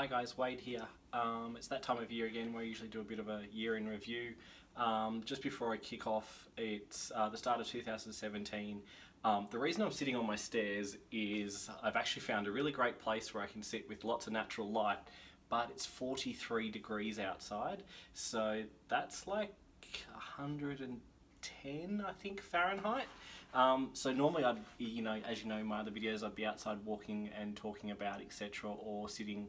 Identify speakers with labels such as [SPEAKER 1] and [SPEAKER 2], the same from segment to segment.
[SPEAKER 1] guys, Wade here. It's that time of year again where I usually do a bit of a year in review. Just before I kick off, it's the start of 2017. The reason I'm sitting on my stairs is I've actually found a really great place where I can sit with lots of natural light, but it's 43 degrees outside, so that's like 110, I think, Fahrenheit. So normally I'd, as you know, in my other videos, I'd be outside walking and talking about etc., or sitting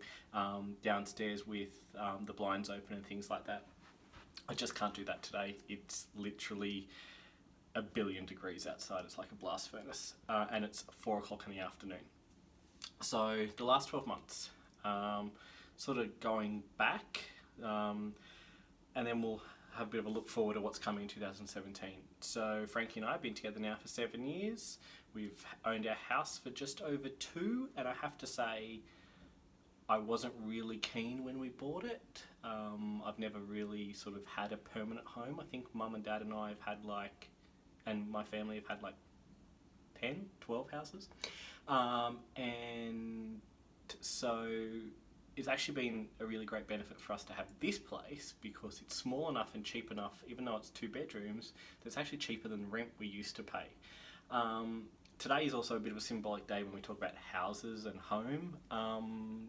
[SPEAKER 1] downstairs with the blinds open and things like that. I just can't do that today. It's literally a billion degrees outside. It's like a blast furnace, and it's 4 o'clock in the afternoon. So the last 12 months, sort of going back, and then we'll have a bit of a look forward to what's coming in 2017. So Frankie and I have been together now for 7 years. We've owned our house for just over 2, and I have to say I wasn't really keen when we bought it. I've never really sort of had a permanent home. I think Mum and Dad and I have had and my family have had 10, 12 houses. And so it's actually been a really great benefit for us to have this place because it's small enough and cheap enough, even though it's 2 bedrooms, that's actually cheaper than the rent we used to pay. Today is also a bit of a symbolic day when we talk about houses and home.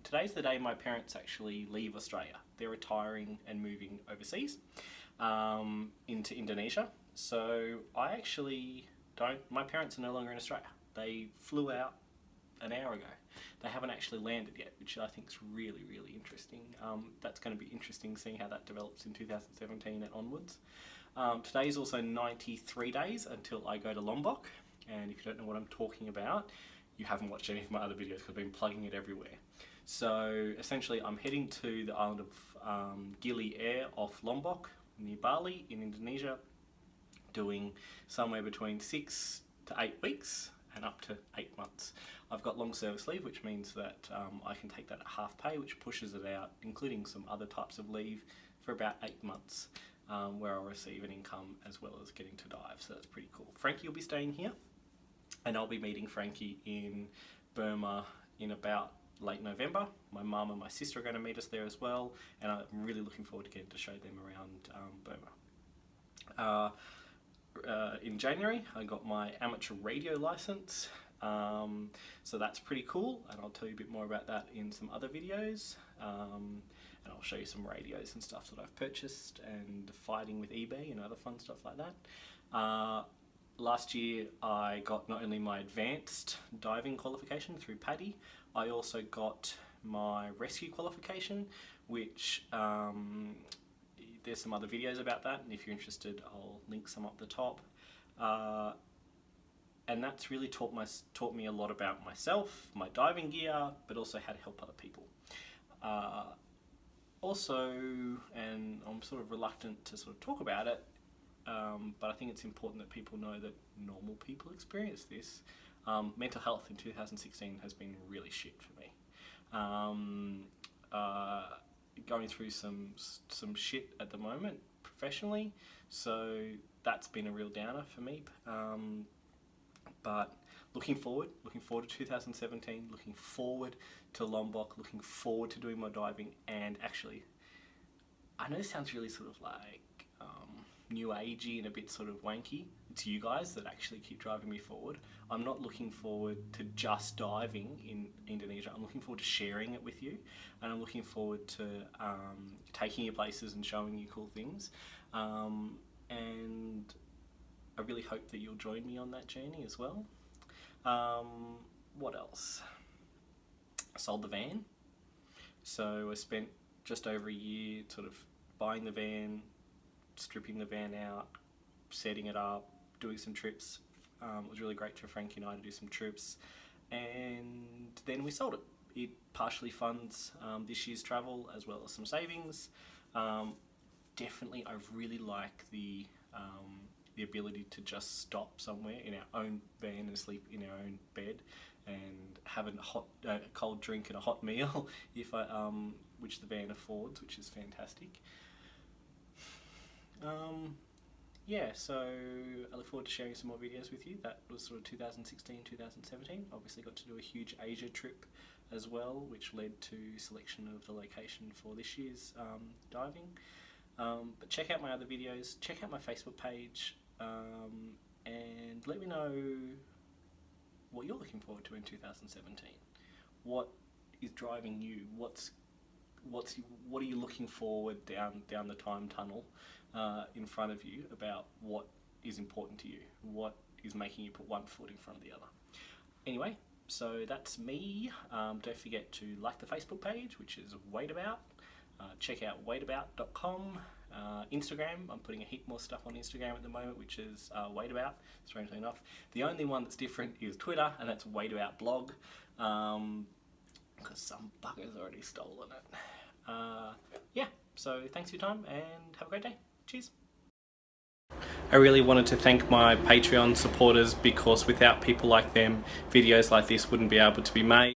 [SPEAKER 1] Today's the day my parents actually leave Australia. They're retiring and moving overseas into Indonesia. So I actually my parents are no longer in Australia. They flew out an hour ago. They haven't actually landed yet, which I think is really, really interesting. That's going to be interesting seeing how that develops in 2017 and onwards. Today is also 93 days until I go to Lombok. And if you don't know what I'm talking about, you haven't watched any of my other videos because I've been plugging it everywhere. So essentially I'm heading to the island of Gili Air off Lombok near Bali in Indonesia, doing somewhere between 6 to 8 weeks and up to 8 months. I've got long service leave, which means that I can take that at half pay, which pushes it out, including some other types of leave, for about 8 months, where I'll receive an income as well as getting to dive. So that's pretty cool. Frankie will be staying here, and I'll be meeting Frankie in Burma in about late November. My mum and my sister are going to meet us there as well, and I'm really looking forward to getting to show them around Burma. In January, I got my amateur radio license, so that's pretty cool, and I'll tell you a bit more about that in some other videos, and I'll show you some radios and stuff that I've purchased and fighting with eBay and other fun stuff like that. Last year I got not only my advanced diving qualification through PADI, I also got my rescue qualification, which there's some other videos about that, and if you're interested I'll link some up the top. And that's really taught me a lot about myself, my diving gear, but also how to help other people. Also, and I'm sort of reluctant to sort of talk about it, but I think it's important that people know that normal people experience this. Mental health in 2016 has been really shit for me. Going through some shit at the moment professionally, so that's been a real downer for me. But looking forward to 2017, looking forward to Lombok, looking forward to doing my diving, and actually, I know this sounds really sort of like new agey and a bit sort of wanky. It's you guys that actually keep driving me forward. I'm not looking forward to just diving in Indonesia. I'm looking forward to sharing it with you, and I'm looking forward to taking you places and showing you cool things. And I really hope that you'll join me on that journey as well. What else? I sold the van. So I spent just over a year sort of buying the van, stripping the van out, setting it up, doing some trips. It was really great for Frankie and I to do some trips, and then we sold it. It partially funds this year's travel as well as some savings. Definitely, I really like the ability to just stop somewhere in our own van and sleep in our own bed and have a cold drink and a hot meal, which the van affords, which is fantastic. Yeah, so I look forward to sharing some more videos with you. That was sort of 2016, 2017. Obviously got to do a huge Asia trip as well, which led to selection of the location for this year's diving. But check out my other videos, check out my Facebook page, and let me know what you're looking forward to in 2017. What is driving you? What are you looking forward down the time tunnel in front of you about what is important to you? What is making you put one foot in front of the other? Anyway, so that's me. Don't forget to like the Facebook page, which is Wadeabout. Check out wadeabout.com. Instagram, I'm putting a heap more stuff on Instagram at the moment, which is Wadeabout, strangely enough. The only one that's different is Twitter, and that's Wadeabout blog, because some bugger's already stolen it. Yeah, so thanks for your time, and have a great day. Cheers. I really wanted to thank my Patreon supporters, because without people like them, videos like this wouldn't be able to be made.